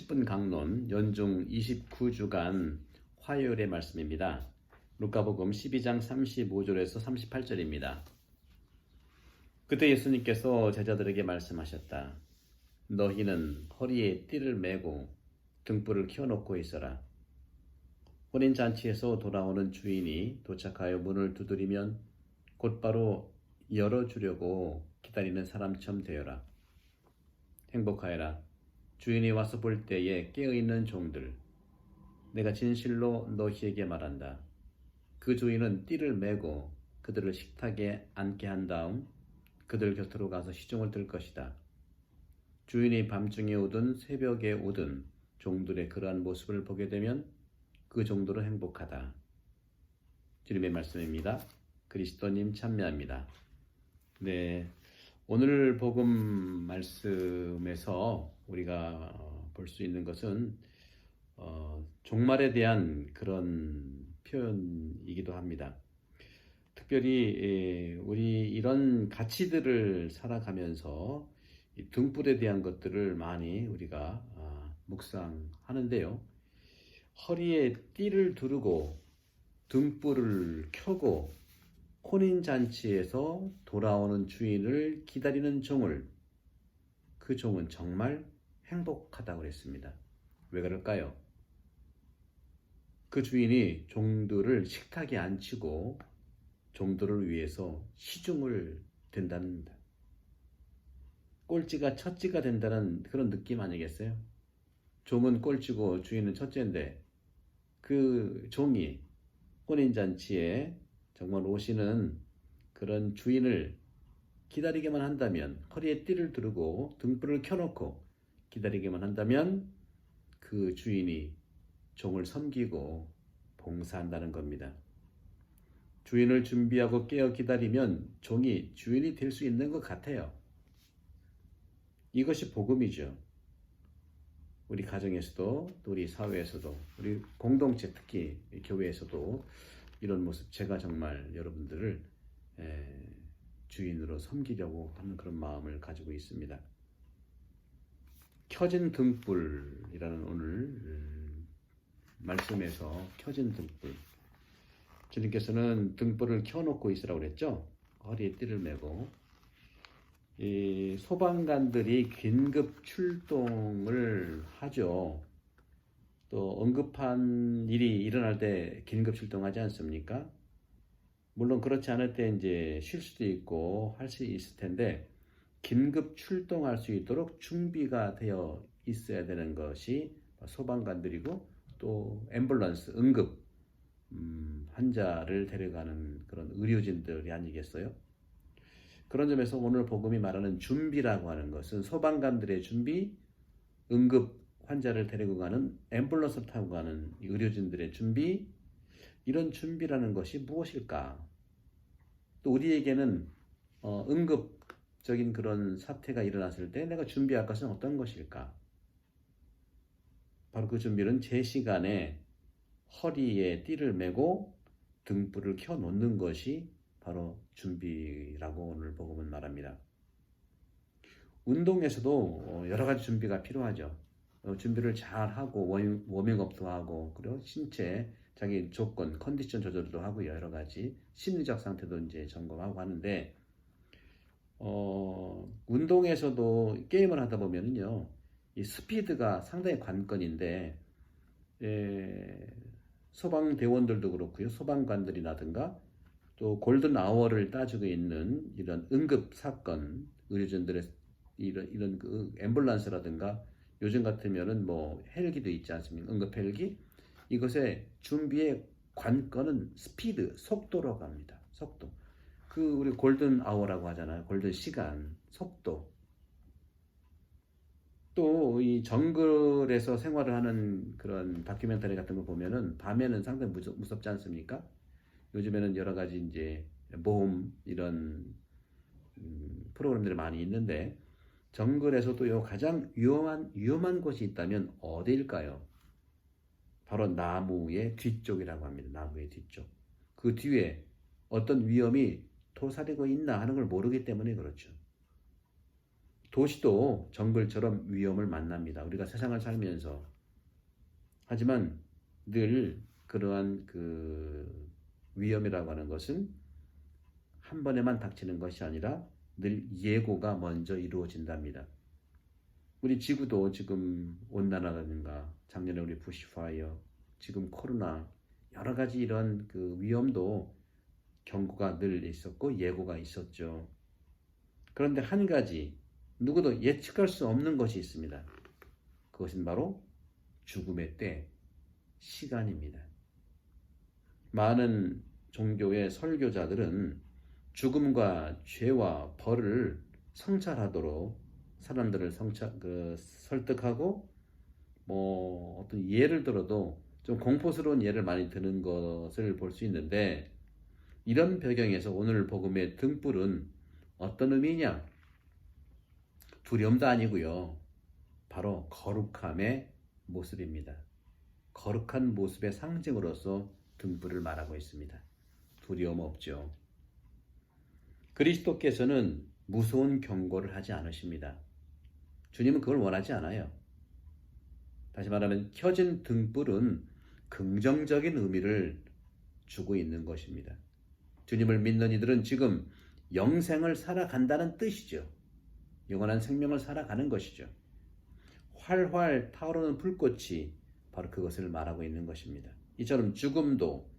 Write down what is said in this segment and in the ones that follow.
10분 강론 연중 29주간 화요일의 말씀입니다. 루카복음 12장 35절에서 38절입니다. 그때 예수님께서 제자들에게 말씀하셨다. 너희는 허리에 띠를 매고 등불을 켜놓고 있어라. 혼인잔치에서 돌아오는 주인이 도착하여 문을 두드리면 곧바로 열어주려고 기다리는 사람처럼 되어라. 행복하여라. 주인이 와서 볼 때에 깨어있는 종들. 내가 진실로 너희에게 말한다. 그 주인은 띠를 매고 그들을 식탁에 앉게 한 다음 그들 곁으로 가서 시중을 들 것이다. 주인이 밤중에 오든 새벽에 오든 종들의 그러한 모습을 보게 되면 그 종들은 행복하다. 주님의 말씀입니다. 그리스도님 참여합니다. 네, 오늘 복음 말씀에서 우리가 볼 수 있는 것은 종말에 대한 그런 표현이기도 합니다. 특별히 우리 이런 가치들을 살아가면서 이 등불에 대한 것들을 많이 우리가 묵상하는데요. 허리에 띠를 두르고 등불을 켜고 혼인잔치에서 돌아오는 주인을 기다리는 종을, 그 종은 정말 행복하다고 그랬습니다. 왜 그럴까요? 그 주인이 종들을 식탁에 앉히고 종들을 위해서 시중을 든답니다. 꼴찌가 첫째가 된다는 그런 느낌 아니겠어요? 종은 꼴찌고 주인은 첫째인데 그 종이 혼인잔치에 정말 오시는 그런 주인을 기다리게만 한다면, 허리에 띠를 두르고 등불을 켜놓고 기다리게만 한다면 그 주인이 종을 섬기고 봉사한다는 겁니다. 주인을 준비하고 깨어 기다리면 종이 주인이 될 수 있는 것 같아요. 이것이 복음이죠. 우리 가정에서도, 또 우리 사회에서도, 우리 공동체, 특히 교회에서도 이런 모습, 제가 정말 여러분들을 주인으로 섬기려고 하는 그런 마음을 가지고 있습니다. 켜진 등불이라는 오늘 말씀에서 켜진 등불, 주님께서는 등불을 켜놓고 있으라고 그랬죠. 허리에 띠를 매고. 이 소방관들이 긴급 출동을 하죠. 또 응급한 일이 일어날 때 긴급 출동하지 않습니까? 물론 그렇지 않을 때 이제 쉴 수도 있고 할 수 있을 텐데, 긴급 출동할 수 있도록 준비가 되어 있어야 되는 것이 소방관들이고, 또 앰뷸런스, 응급 환자를 데려가는 그런 의료진들이 아니겠어요? 그런 점에서 오늘 복음이 말하는 준비라고 하는 것은 소방관들의 준비, 응급 환자를 데리고 가는, 앰뷸런스를 타고 가는 의료진들의 준비, 이런 준비라는 것이 무엇일까? 또 우리에게는 응급적인 그런 사태가 일어났을 때 내가 준비할 것은 어떤 것일까? 바로 그 준비는 제 시간에 허리에 띠를 매고 등불을 켜놓는 것이 바로 준비라고 오늘 복음은 말합니다. 운동에서도 여러 가지 준비가 필요하죠. 준비를 잘 하고 워밍업도 하고, 그리고 신체 자기 조건, 컨디션 조절도 하고, 여러 가지 심리적 상태도 이제 점검하고 하는데, 운동에서도 게임을 하다 보면은요, 이 스피드가 상당히 관건인데, 소방대원들도 그렇고요, 소방관들이라든가 또 골든 아워를 따지고 있는 이런 응급 사건, 의료진들의 이런 그 앰뷸런스라든가, 요즘 같으면은 뭐 헬기도 있지 않습니까? 응급 헬기. 이것의 준비의 관건은 스피드, 속도라고 합니다. 속도. 그 우리 골든 아워라고 하잖아요. 골든 시간, 속도. 또 이 정글에서 생활을 하는 그런 다큐멘터리 같은 거 보면은 밤에는 상당히 무섭지 않습니까? 요즘에는 여러 가지 이제 모험 이런 프로그램들이 많이 있는데, 정글에서도 가장 위험한 곳이 있다면 어디일까요? 바로 나무의 뒤쪽이라고 합니다. 나무의 뒤쪽. 그 뒤에 어떤 위험이 도사리고 있나 하는 걸 모르기 때문에 그렇죠. 도시도 정글처럼 위험을 만납니다. 우리가 세상을 살면서. 하지만 늘 그러한 그 위험이라고 하는 것은 한 번에만 닥치는 것이 아니라 늘 예고가 먼저 이루어진답니다. 우리 지구도 지금 온난화라든가 작년에 우리 부시파이어, 지금 코로나, 여러 가지 이런 그 위험도 경고가 늘 있었고 예고가 있었죠. 그런데 한 가지 누구도 예측할 수 없는 것이 있습니다. 그것은 바로 죽음의 때, 시간입니다. 많은 종교의 설교자들은 죽음과 죄와 벌을 성찰하도록 사람들을 설득하고 어떤 예를 들어도 좀 공포스러운 예를 많이 드는 것을 볼 수 있는데, 이런 배경에서 오늘 복음의 등불은 어떤 의미냐? 두려움도 아니고요. 바로 거룩함의 모습입니다. 거룩한 모습의 상징으로서 등불을 말하고 있습니다. 두려움 없죠. 그리스도께서는 무서운 경고를 하지 않으십니다. 주님은 그걸 원하지 않아요. 다시 말하면 켜진 등불은 긍정적인 의미를 주고 있는 것입니다. 주님을 믿는 이들은 지금 영생을 살아간다는 뜻이죠. 영원한 생명을 살아가는 것이죠. 활활 타오르는 불꽃이 바로 그것을 말하고 있는 것입니다. 이처럼 죽음도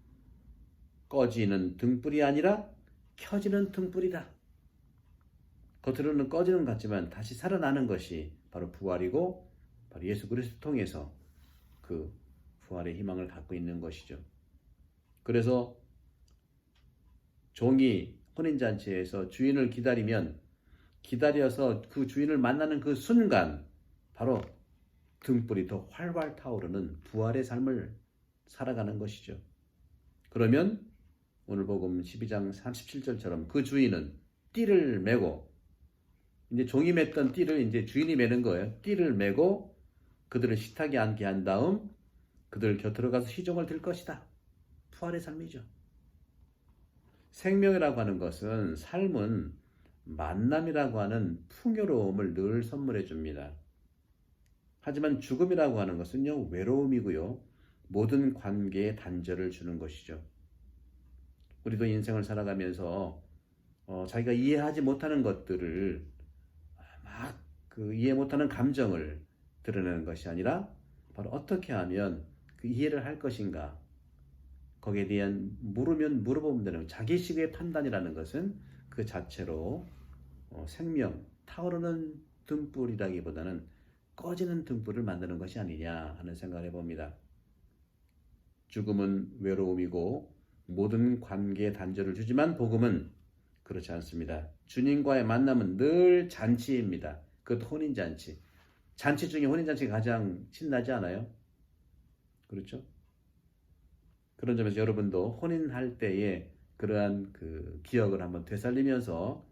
꺼지는 등불이 아니라 켜지는 등불이다. 겉으로는 꺼지는 것 같지만 다시 살아나는 것이 바로 부활이고, 바로 예수 그리스도를 통해서 그 부활의 희망을 갖고 있는 것이죠. 그래서 종이 혼인잔치에서 주인을 기다려서 그 주인을 만나는 그 순간 바로 등불이 더 활활 타오르는 부활의 삶을 살아가는 것이죠. 그러면 오늘 복음 12장 37절처럼 그 주인은 띠를 메고, 이제 종이 맸던 띠를 이제 주인이 매는 거예요. 띠를 메고 그들을 식탁에 앉게 한 다음 그들 곁으로 가서 시종을 들 것이다. 부활의 삶이죠. 생명이라고 하는 것은, 삶은 만남이라고 하는 풍요로움을 늘 선물해 줍니다. 하지만 죽음이라고 하는 것은요, 외로움이고요, 모든 관계에 단절을 주는 것이죠. 우리도 인생을 살아가면서 자기가 이해하지 못하는 것들을 이해 못하는 감정을 드러내는 것이 아니라 바로 어떻게 하면 그 이해를 할 것인가, 거기에 대한 물어보면 되는 자기식의 판단이라는 것은 그 자체로 생명, 타오르는 등불이라기보다는 꺼지는 등불을 만드는 것이 아니냐 하는 생각을 해봅니다. 죽음은 외로움이고 모든 관계에 단절을 주지만 복음은 그렇지 않습니다. 주님과의 만남은 늘 잔치입니다. 그것도 혼인잔치. 잔치 중에 혼인잔치가 가장 신나지 않아요? 그렇죠? 그런 점에서 여러분도 혼인할 때의 그러한 그 기억을 한번 되살리면서,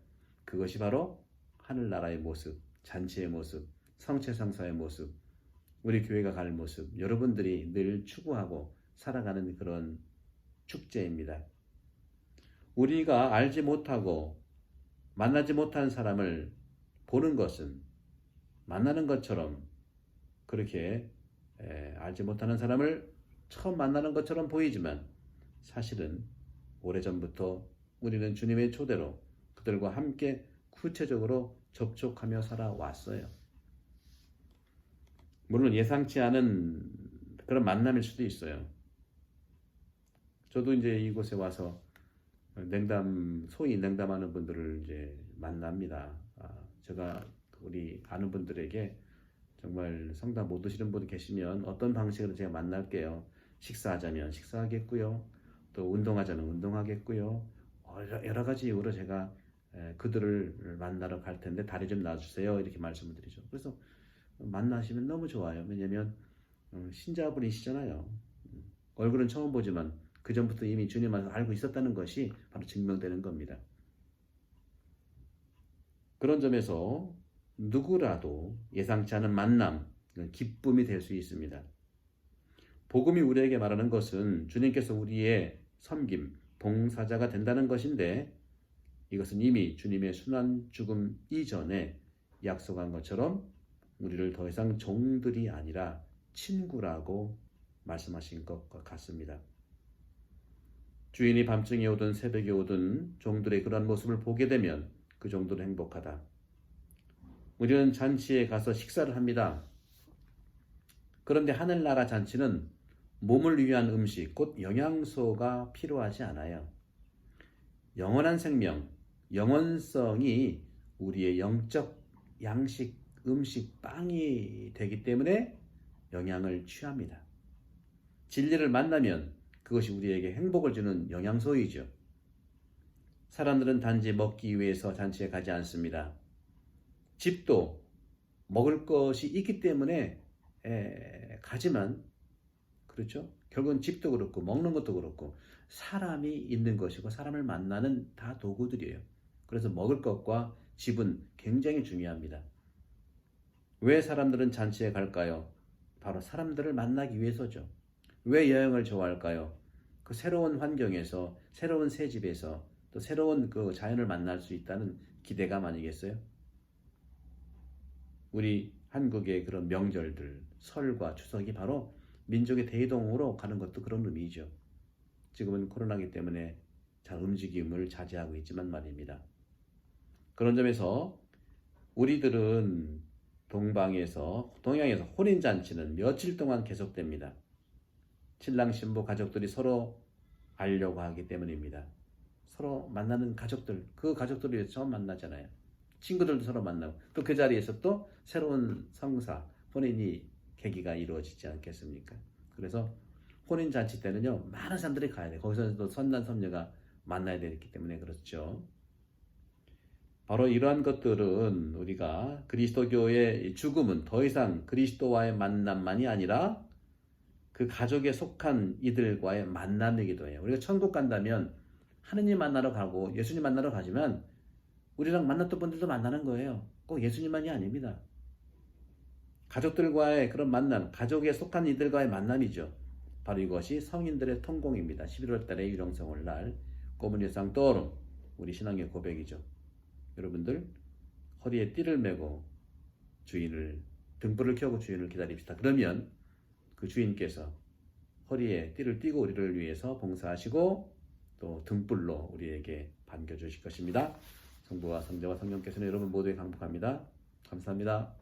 그것이 바로 하늘나라의 모습, 잔치의 모습, 성체성사의 모습, 우리 교회가 갈 모습, 여러분들이 늘 추구하고 살아가는 그런 축제입니다. 우리가 알지 못하고 만나지 못한 사람을 보는 것은 만나는 것처럼, 그렇게 알지 못하는 사람을 처음 만나는 것처럼 보이지만, 사실은 오래전부터 우리는 주님의 초대로 그들과 함께 구체적으로 접촉하며 살아왔어요. 물론 예상치 않은 그런 만남일 수도 있어요. 저도 이제 이곳에 와서 소위 냉담하는 분들을 이제 만납니다. 제가 우리 아는 분들에게 정말 성당 못 오시는 분 계시면 어떤 방식으로 제가 만날게요. 식사하자면 식사하겠고요. 또 운동하자면 운동하겠고요. 여러 가지 이유로 제가 그들을 만나러 갈 텐데 다리 좀 놔주세요. 이렇게 말씀을 드리죠. 그래서 만나시면 너무 좋아요. 왜냐면 신자분이시잖아요. 얼굴은 처음 보지만 그 전부터 이미 주님을 알고 있었다는 것이 바로 증명되는 겁니다. 그런 점에서 누구라도 예상치 않은 만남, 기쁨이 될 수 있습니다. 복음이 우리에게 말하는 것은 주님께서 우리의 섬김, 봉사자가 된다는 것인데, 이것은 이미 주님의 순환 죽음 이전에 약속한 것처럼 우리를 더 이상 종들이 아니라 친구라고 말씀하신 것 같습니다. 주인이 밤중에 오든 새벽에 오든 종들의 그런 모습을 보게 되면 그 종들은 행복하다. 우리는 잔치에 가서 식사를 합니다. 그런데 하늘나라 잔치는 몸을 위한 음식, 곧 영양소가 필요하지 않아요. 영원한 생명, 영원성이 우리의 영적 양식, 음식, 빵이 되기 때문에 영양을 취합니다. 진리를 만나면 그것이 우리에게 행복을 주는 영양소이죠. 사람들은 단지 먹기 위해서 잔치에 가지 않습니다. 집도 먹을 것이 있기 때문에 가지만, 그렇죠? 결국은 집도 그렇고 먹는 것도 그렇고 사람이 있는 것이고 사람을 만나는 다 도구들이에요. 그래서 먹을 것과 집은 굉장히 중요합니다. 왜 사람들은 잔치에 갈까요? 바로 사람들을 만나기 위해서죠. 왜 여행을 좋아할까요? 그 새로운 환경에서, 새로운 새 집에서 또 새로운 그 자연을 만날 수 있다는 기대감 아니겠어요? 우리 한국의 그런 명절들, 설과 추석이 바로 민족의 대이동으로 가는 것도 그런 의미죠. 지금은 코로나기 때문에 잘 움직임을 자제하고 있지만 말입니다. 그런 점에서 우리들은 동양에서 혼인잔치는 며칠 동안 계속됩니다. 신랑 신부 가족들이 서로 알려고 하기 때문입니다. 서로 만나는 가족들, 그 가족들이 처음 만나잖아요. 친구들도 서로 만나고 또 그 자리에서 또 새로운 성사, 혼인이 계기가 이루어지지 않겠습니까? 그래서 혼인잔치 때는요, 많은 사람들이 가야 돼요. 거기서 또 선남 선녀가 만나야 되기 때문에 그렇죠. 바로 이러한 것들은 우리가 그리스도교의 죽음은 더 이상 그리스도와의 만남만이 아니라 그 가족에 속한 이들과의 만남이기도 해요. 우리가 천국 간다면 하느님 만나러 가고 예수님 만나러 가지만 우리랑 만났던 분들도 만나는 거예요. 꼭 예수님만이 아닙니다. 가족들과의 그런 만남, 가족에 속한 이들과의 만남이죠. 바로 이것이 성인들의 통공입니다. 11월 달에 유령성월 날 꼬문일상 떠오름, 우리 신앙의 고백이죠. 여러분들 허리에 띠를 메고 주인을, 등불을 켜고 주인을 기다립시다. 그러면 그 주인께서 허리에 띠를 띠고 우리를 위해서 봉사하시고 또 등불로 우리에게 반겨주실 것입니다. 성부와 성자와 성령께서는 여러분 모두에 강복합니다. 감사합니다.